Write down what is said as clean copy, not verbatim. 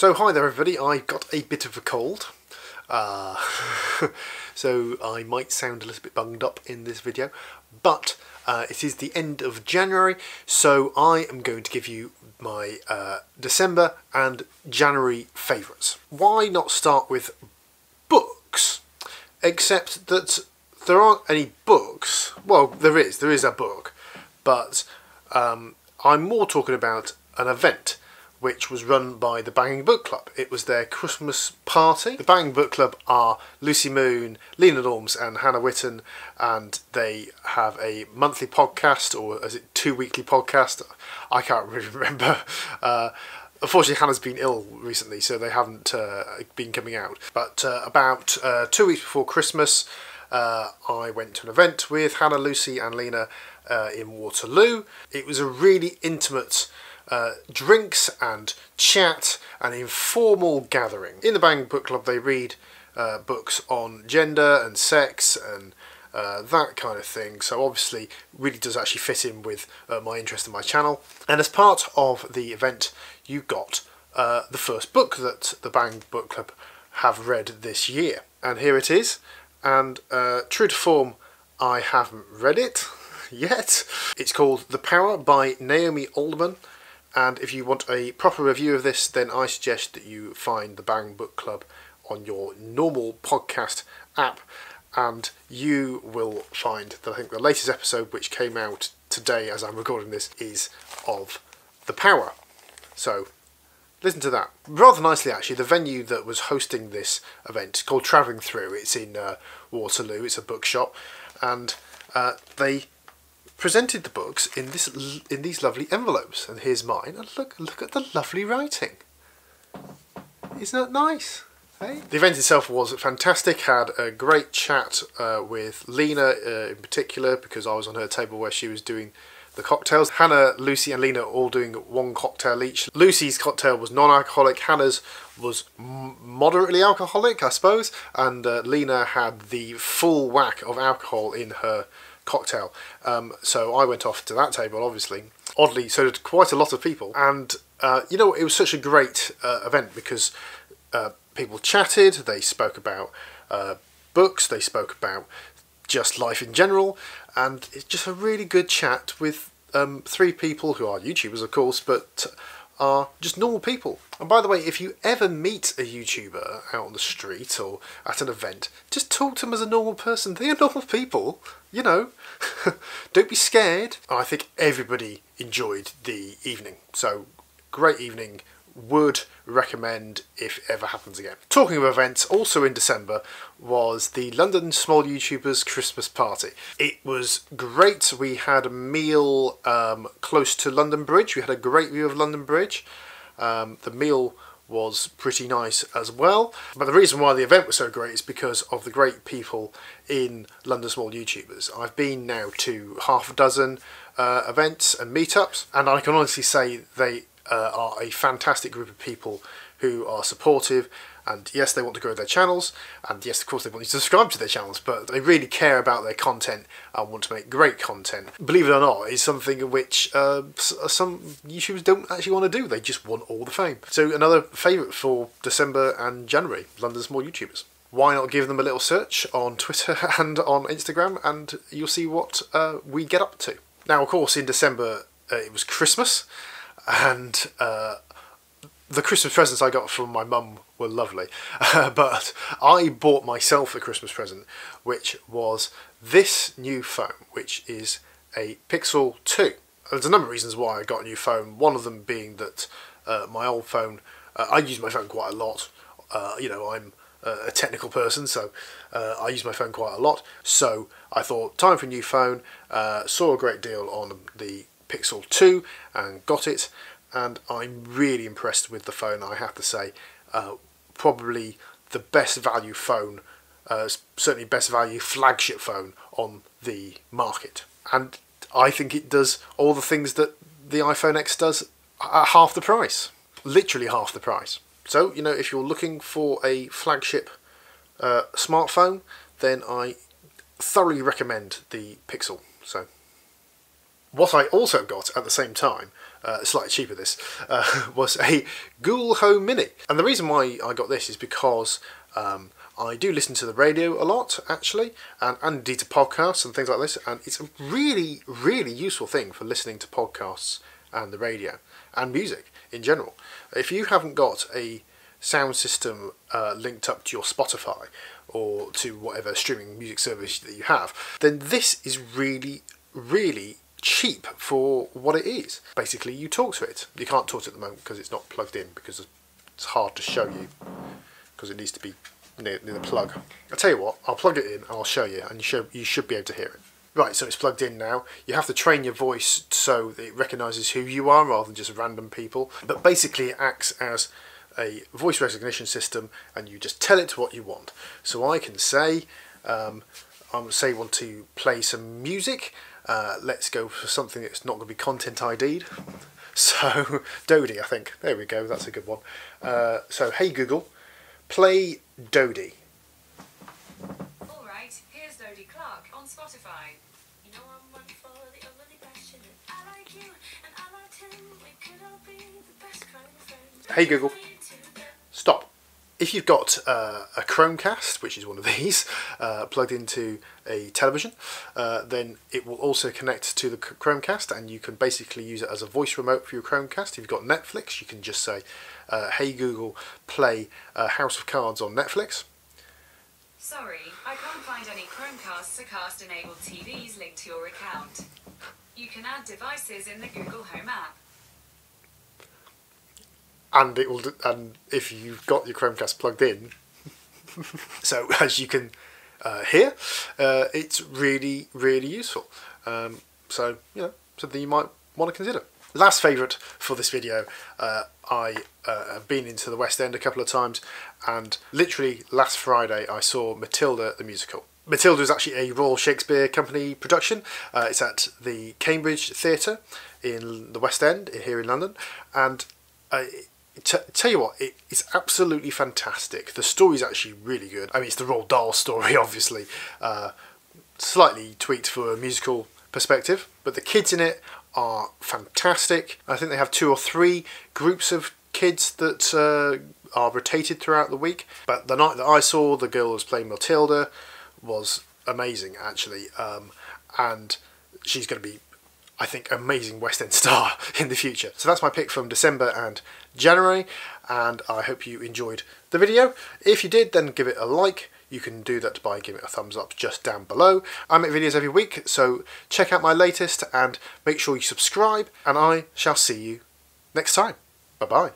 So hi there everybody, I got a bit of a cold, so I might sound a little bit bunged up in this video, but it is the end of January, so I am going to give you my December and January favourites. Why not start with books, except that there aren't any books. Well, there is a book, but I'm more talking about an event which was run by the Banging Book Club. It was their Christmas party. The Banging Book Club are Lucy Moon, Lena Norms and Hannah Witten, and they have a monthly podcast, or is it 2 weekly podcast? I can't really remember. Unfortunately, Hannah's been ill recently, so they haven't been coming out. But about 2 weeks before Christmas, I went to an event with Hannah, Lucy and Lena in Waterloo. It was a really intimate drinks and chat and informal gathering. In the Bang Book Club they read books on gender and sex and that kind of thing, so obviously really does actually fit in with my interest in my channel. And as part of the event you got the first book that the Bang Book Club have read this year, and here it is. And true to form, I haven't read it yet. It's called The Power by Naomi Alderman. And if you want a proper review of this, then I suggest that you find the Bang Book Club on your normal podcast app, and you will find that I think the latest episode, which came out today as I'm recording this, is of The Power. So listen to that. Rather nicely actually, the venue that was hosting this event is called Travelling Through. It's in Waterloo, it's a bookshop, and they presented the books in these lovely envelopes, and here's mine. And look at the lovely writing. Isn't that nice? Hey? The event itself was fantastic. Had a great chat with Lena in particular, because I was on her table where she was doing the cocktails. Hannah, Lucy and Lena all doing one cocktail each. Lucy's cocktail was non-alcoholic, Hannah's was moderately alcoholic, I suppose, and Lena had the full whack of alcohol in her cocktail. So I went off to that table, obviously. Oddly, so did quite a lot of people, and you know, it was such a great event because people chatted, they spoke about books, they spoke about just life in general, and it's just a really good chat with three people who are YouTubers, of course, but are just normal people. And by the way, if you ever meet a YouTuber out on the street or at an event, just talk to them as a normal person. They are normal people, you know. Don't be scared. I think everybody enjoyed the evening, so great evening. Would recommend if it ever happens again. Talking of events, also in December was the London Small YouTubers Christmas Party. It was great. We had a meal close to London Bridge. We had a great view of London Bridge. The meal was pretty nice as well. But the reason why the event was so great is because of the great people in London Small YouTubers. I've been now to half a dozen events and meetups, and I can honestly say they are a fantastic group of people who are supportive, and yes, they want to grow their channels, and yes, of course they want you to subscribe to their channels, but they really care about their content and want to make great content. Believe it or not, it's something which some YouTubers don't actually want to do. They just want all the fame. So another favourite for December and January, London Small YouTubers. Why not give them a little search on Twitter and on Instagram, and you'll see what we get up to. Now, of course, in December it was Christmas, and the Christmas presents I got from my mum were lovely, but I bought myself a Christmas present, which was this new phone, which is a Pixel 2. There's a number of reasons why I got a new phone, one of them being that my old phone, I use my phone quite a lot. You know, I'm a technical person, so I use my phone quite a lot, so I thought time for a new phone. Saw a great deal on the Pixel 2 and got it, and I'm really impressed with the phone, I have to say. Probably the best value phone, certainly best value flagship phone on the market, and I think it does all the things that the iPhone X does at half the price, literally half the price. So, you know, if you're looking for a flagship smartphone, then I thoroughly recommend the Pixel. So what I also got at the same time slightly cheaper this, was a Google Home Mini. And the reason why I got this is because I do listen to the radio a lot, actually, and indeed to podcasts and things like this, and it's a really, really useful thing for listening to podcasts and the radio and music in general. If you haven't got a sound system linked up to your Spotify or to whatever streaming music service that you have, then this is really, really cheap for what it is. Basically, you talk to it. You can't talk to it at the moment because it's not plugged in, because it's hard to show you because it needs to be near the plug. I'll tell you what, I'll plug it in and I'll show you, and you should be able to hear it. Right, so it's plugged in now. You have to train your voice so that it recognises who you are rather than just random people. But basically it acts as a voice recognition system, and you just tell it what you want. So I can say, say want to play some music. Let's go for something that's not going to be content ID'd. So, Dodie, I think. There we go, that's a good one. So, hey Google, play Dodie. Alright, here's Dodie Clark on Spotify. You know I'm one for the overly passionate. I like you and I like him. We could all be the best kind of friends. Hey Google, stop. If you've got a Chromecast, which is one of these, plugged into a television, then it will also connect to the Chromecast, and you can basically use it as a voice remote for your Chromecast. If you've got Netflix, you can just say, hey Google, play House of Cards on Netflix. Sorry, I can't find any Chromecasts or cast-enabled TVs linked to your account. You can add devices in the Google Home app. And it will, and if you've got your Chromecast plugged in, so as you can hear, it's really, really useful. So, you know, something you might want to consider. Last favourite for this video, I have been into the West End a couple of times, and literally last Friday I saw Matilda the musical. Matilda is actually a Royal Shakespeare Company production. It's at the Cambridge Theatre in the West End here in London, and tell you what, it's absolutely fantastic. The story's actually really good. I mean, it's the Roald Dahl story, obviously, slightly tweaked for a musical perspective, but the kids in it are fantastic. I think they have 2 or 3 groups of kids that are rotated throughout the week, but the night that I saw the girl who was playing Matilda was amazing, actually, and she's going to be, I think, amazing West End star in the future. So that's my pick from December and January, and I hope you enjoyed the video. If you did, then give it a like. You can do that by giving it a thumbs up just down below. I make videos every week, so check out my latest and make sure you subscribe, and I shall see you next time. Bye bye.